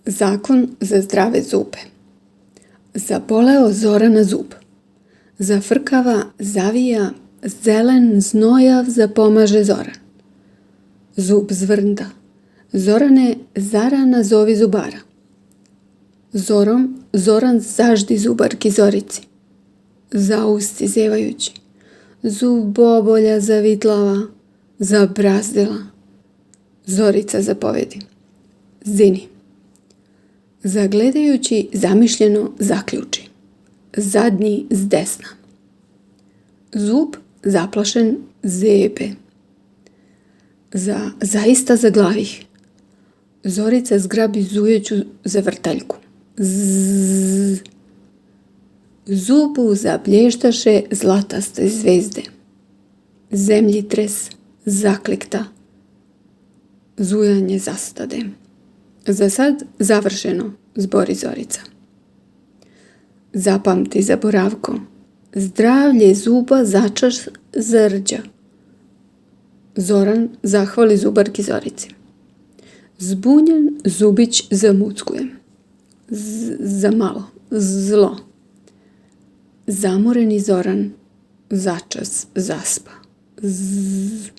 Zakon za zdrave zube. Zaboleo Zorana zub. Zafrkava, zavija, zelen, znojav zapomaže Zoran. Zub zvrnda. Zorane, zarana zovi zubara. Zoran zaždi zubarki Zorici. Zausti zevajući. Zubobolja zavitlava, zabrazdila. Zorica zapovedi. Zini. Zagledajući zamišljeno zaključi. Zadnji s desna. Zub zaplašen zebe. Zaista zaglavih. Zorica zgrabi zujeću zavrtaljku. Zzz. Zubu zablještaše zlataste zvezde. Zemljitres zaklikta. Zujanje zastade. Za sad završeno, zbori Zorica. Zapamti zaboravko. Zdravlje zuba začas zrđa. Zoran zahvali zubarki Zorici. Zbunjen zubić zamuckuje. Za malo. Zlo. Zamoreni Zoran začas zaspa. Zzz.